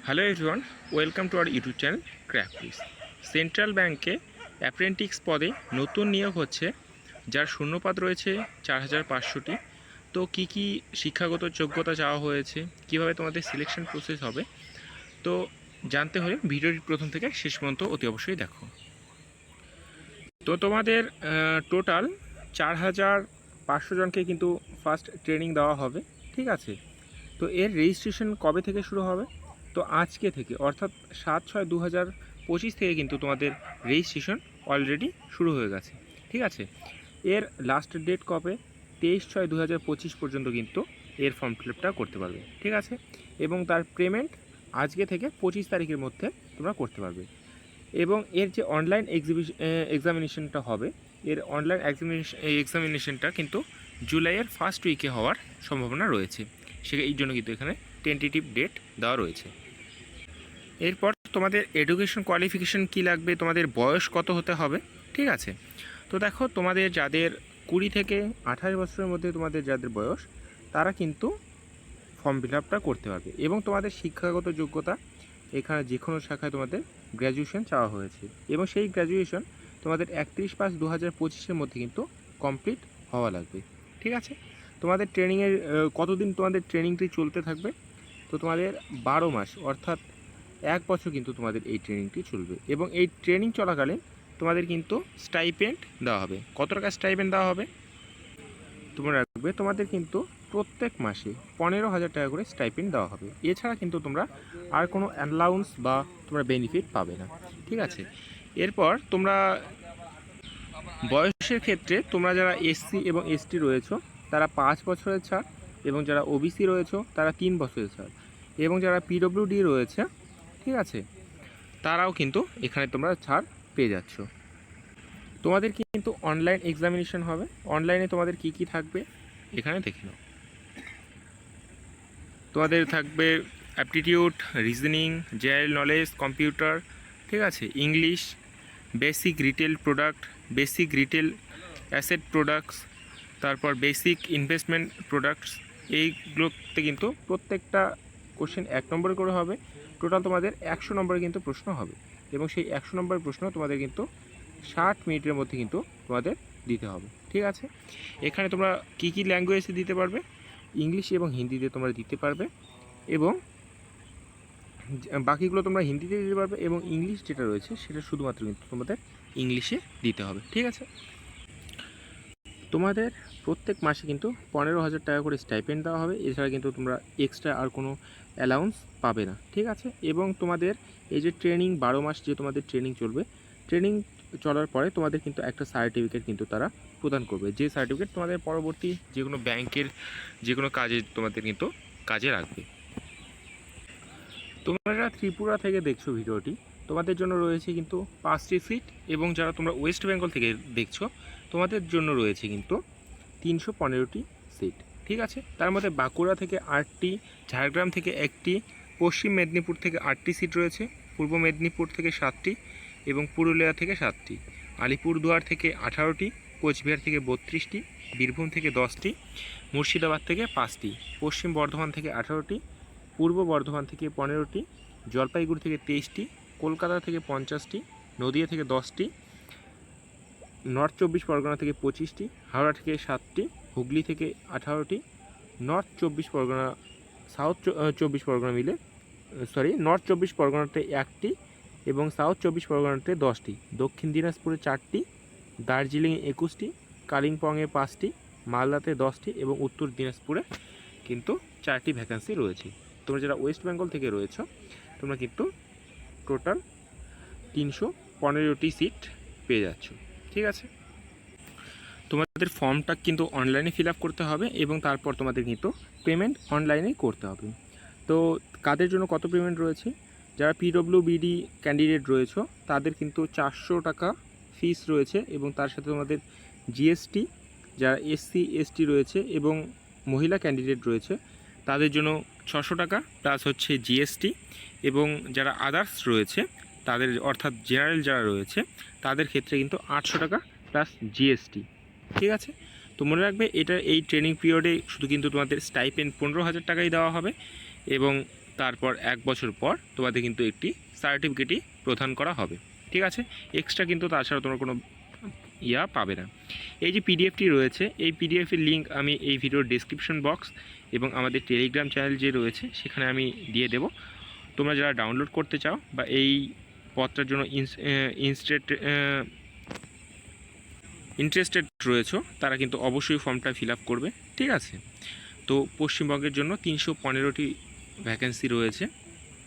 Hello everyone, welcome to our YouTube channel crack quiz. Central ব্যাংকে apprentices পদে নতুন নিয়োগ হচ্ছে, যার শূন্যপদ রয়েছে 4500টি। তো কি কি শিক্ষাগত যোগ্যতা চাওয়া হয়েছে, কিভাবে তোমাদের সিলেকশন প্রসেস হবে, তো জানতে হলে ভিডিওটি প্রথম থেকে শেষ পর্যন্ত অতি অবশ্যই দেখো। তো তোমাদের টোটাল 4500 জনকে কিন্তু ফার্স্ট ট্রেনিং দেওয়া হবে, ঠিক আছে। তো এর রেজিস্ট্রেশন কবে থেকে শুরু হবে? তো আজকে থেকে, অর্থাৎ 7/6/2025 থেকে কিন্তু তোমাদের রেজিস্ট্রেশন অলরেডি শুরু হয়ে গেছে, ঠিক আছে। এর লাস্ট ডেট কবে? 23/6/2025 পর্যন্ত কিন্তু এর ফর্ম ফিল আপটা করতে পারবে, ঠিক আছে। এবং তার পেমেন্ট আজকে থেকে 25 তারিখের মধ্যে তোমরা করতে পারবে। এবং এর যে অনলাইন এক্সামিনেশনটা হবে, এর অনলাইন এক্সামিনেশনটা কিন্তু জুলাইয়ের ফার্স্ট উইকে হওয়ার সম্ভাবনা রয়েছে। এই জন্য কিন্তু এখানে টেন্টেটিভ ডেট দেওয়া রয়েছে। এরপর তোমাদের এডুকেশন কোয়ালিফিকেশন কি লাগবে, তোমাদের বয়স কত হতে হবে, ঠিক আছে। তো দেখো, তোমাদের যাদের 20 থেকে 28 বছরের মধ্যে তোমাদের যাদের বয়স, তারা কিন্তু ফর্ম ফিল আপটা করতে পারবে। এবং তোমাদের শিক্ষাগত যোগ্যতা এখানে যে কোনো শাখায় তোমাদের গ্র্যাজুয়েশন চাওয়া হয়েছে, এবং সেই গ্র্যাজুয়েশন তোমাদের 31/5/2025 মধ্যে কিন্তু কমপ্লিট হওয়া লাগবে, ঠিক আছে। তোমাদের ট্রেনিংয়ের কতদিন তোমাদের ট্রেনিংটি চলতে থাকবে? তো তোমাদের 12 মাস, অর্থাৎ 1 বছর কিন্তু তোমাদের এই ট্রেনিংটি চলবে। এবং এই ট্রেনিং চলাকালীন তোমাদের কিন্তু স্টাইপেন্ড দেওয়া হবে। কত টাকা স্টাইপেন্ড দেওয়া হবে তোমরা রাখবে? তোমাদের কিন্তু প্রত্যেক মাসে 15,000 টাকা করে স্টাইপেন্ড দেওয়া হবে। এছাড়া কিন্তু তোমরা আর কোনো অ্যালাউন্স বা তোমরা বেনিফিট পাবে না, ঠিক আছে। এরপর তোমরা বয়সের ক্ষেত্রে তোমরা যারা এসসি এবং এসটি রয়েছো তারা 5 বছরের ছাড়, এবং যারা ওবিসি রয়েছো তারা 3 বছরের ছাড়, এবং যারা পিডব্লিউডি রয়েছে, ঠিক আছে, তারাও কিন্তু এখানে তোমরা ছাড় পেয়ে যাচ্ছ। তোমাদের কিন্তু অনলাইন এক্সামিনেশন হবে। অনলাইনে তোমাদের কি কি থাকবে এখানে দেখে নাও। তোমাদের থাকবে aptitude, reasoning, general knowledge, computer, ঠিক আছে, English, basic retail product, basic retail asset products, তারপর বেসিক ইনভেস্টমেন্ট প্রোডাক্টস। এইগুলোতে কিন্তু প্রত্যেকটা কোশ্চেন 1 নম্বরে করে হবে। টোটাল তোমাদের 100 নম্বরে কিন্তু প্রশ্ন হবে, এবং সেই 100 নম্বরের প্রশ্ন তোমাদের কিন্তু 60 মিনিটের মধ্যে কিন্তু তোমাদের দিতে হবে, ঠিক আছে। এখানে তোমরা কি কি ল্যাঙ্গুয়েজে দিতে পারবে? ইংলিশ এবং হিন্দিতে তোমরা দিতে পারবে, এবং বাকিগুলো তোমরা হিন্দিতে দিতে পারবে, এবং ইংলিশ যেটা রয়েছে সেটা শুধুমাত্র কিন্তু তোমাদের ইংলিশে দিতে হবে, ঠিক আছে। তোমাদের প্রত্যেক মাসে কিন্তু 15,000 টাকা করে স্টাইপেন্ড দেওয়া হবে। এছাড়া কিন্তু তোমরা এক্সট্রা আর কোনো অ্যালাউন্স পাবে না, ঠিক আছে। এবং তোমাদের এই যে ট্রেনিং 12 মাস যে তোমাদের ট্রেনিং চলবে, ট্রেনিং চলার পরে তোমাদের কিন্তু একটা সার্টিফিকেট কিন্তু তারা প্রদান করবে, যে সার্টিফিকেট তোমাদের পরবর্তী যে কোনো ব্যাংকের যে কোনো কাজে তোমাদের কিন্তু কাজে লাগবে। তোমরা ত্রিপুরা থেকে দেখছো ভিডিওটি, তোমাদের জন্য রয়েছে কিন্তু 5টি সিট, এবং যারা তোমরা ওয়েস্ট বেঙ্গল থেকে দেখছো তোমাদের জন্য রয়েছে কিন্তু 315টি সিট, ঠিক আছে। তার মধ্যে বাঁকুড়া থেকে 8টি, ঝাড়গ্রাম থেকে 1টি, পশ্চিম মেদিনীপুর থেকে 8টি সিট রয়েছে, পূর্ব মেদিনীপুর থেকে 7টি, এবং পুরুলিয়া থেকে 7টি, আলিপুরদুয়ার থেকে 18টি, কোচবিহার থেকে 32টি, বীরভূম থেকে 10টি, মুর্শিদাবাদ থেকে 5টি, পশ্চিম বর্ধমান থেকে 18টি, পূর্ব বর্ধমান থেকে 15টি, জলপাইগুড়ি থেকে 23টি, কলকাতা থেকে 50টি, নদিয়া থেকে 10টি, নর্থ 24 পরগনা থেকে 25টি, হাওড়া থেকে 7টি, হুগলি থেকে 18টি, নর্থ 24 পরগনা, সাউথ 24 পরগনা মিলে, নর্থ 24 পরগনাতে 1টি, এবং সাউথ 24 পরগনাতে 10টি, দক্ষিণ দিনাজপুরে 4টি, দার্জিলিংয়ে 21টি, কালিম্পংয়ে 5টি, মালদাতে 10টি, এবং উত্তর দিনাজপুরে কিন্তু 4টি ভ্যাকেন্সি রয়েছে। তোমরা যারা ওয়েস্ট বেঙ্গল থেকে রয়েছো তোমরা কিন্তু টোটাল 315টি সিট পেয়ে যাচ্ছ, ঠিক আছে। তোমাদের ফর্মটা কিন্তু অনলাইনে ফিল আপ করতে হবে, এবং তারপর তোমাদের কিন্তু পেমেন্ট অনলাইনেই করতে হবে। তো কাদের জন্য কত পেমেন্ট রয়েছে? যারা পিডব্লিউবিডি ক্যান্ডিডেট রয়েছে তাদের কিন্তু 400 টাকা ফিস রয়েছে, এবং তার সাথে তোমাদের জিএসটি, যারা এসসি এসটি রয়েছে এবং মহিলা ক্যান্ডিডেট রয়েছে তাদের জন্য 600 টাকা প্লাস হচ্ছে জিএসটি, এবং যারা আদার্স রয়েছে তাদের, অর্থাৎ জেনারেল যারা রয়েছে তাদের ক্ষেত্রে কিন্তু 800 টাকা প্লাস জিএসটি, ঠিক আছে। তো মনে রাখবে, এই ট্রেনিং পিরিয়ডে শুধু কিন্তু তোমাদের স্টাইপেন্ড 15,000 টাকাই দেওয়া হবে, এবং তারপর 1 বছর পর তোমাদের কিন্তু একটি সার্টিফিকেটই প্রদান করা হবে। ঠিক আছে, এক্সট্রা কিন্তু তাছাড়া তোমরা কোনো পাবে না। এই যে পিডিএফটি রয়েছে, এই পিডিএফের লিঙ্ক আমি এই ভিডিওর ডেসক্রিপশন বক্স এবং আমাদের টেলিগ্রাম চ্যানেল যে রয়েছে সেখানে আমি দিয়ে দেব। তোমরা যারা ডাউনলোড করতে চাও বা এই পদটার জন্য ইন্টারেস্টেড রয়েছো, তারা কিন্তু অবশ্যই ফর্মটা ফিল আপ করবে। ঠিক আছে, তো পশ্চিমবঙ্গের জন্য 315টি ভ্যাকেন্সি রয়েছে,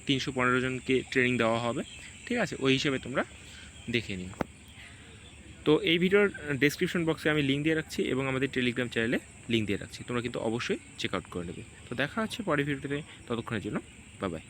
315 জনকে ট্রেনিং দেওয়া হবে। ঠিক আছে, ওই হিসেবে তোমরা দেখে নিও। তো এই ভিডিওর ডেসক্রিপশন বক্সে আমি লিঙ্ক দিয়ে রাখছি এবং আমাদের টেলিগ্রাম চ্যানেলে লিঙ্ক দিয়ে রাখছি, তোমরা কিন্তু অবশ্যই চেক আউট করে নেবে। তো দেখা হচ্ছে পরের ভিডিওতে, ততক্ষণের জন্য বাই বাই।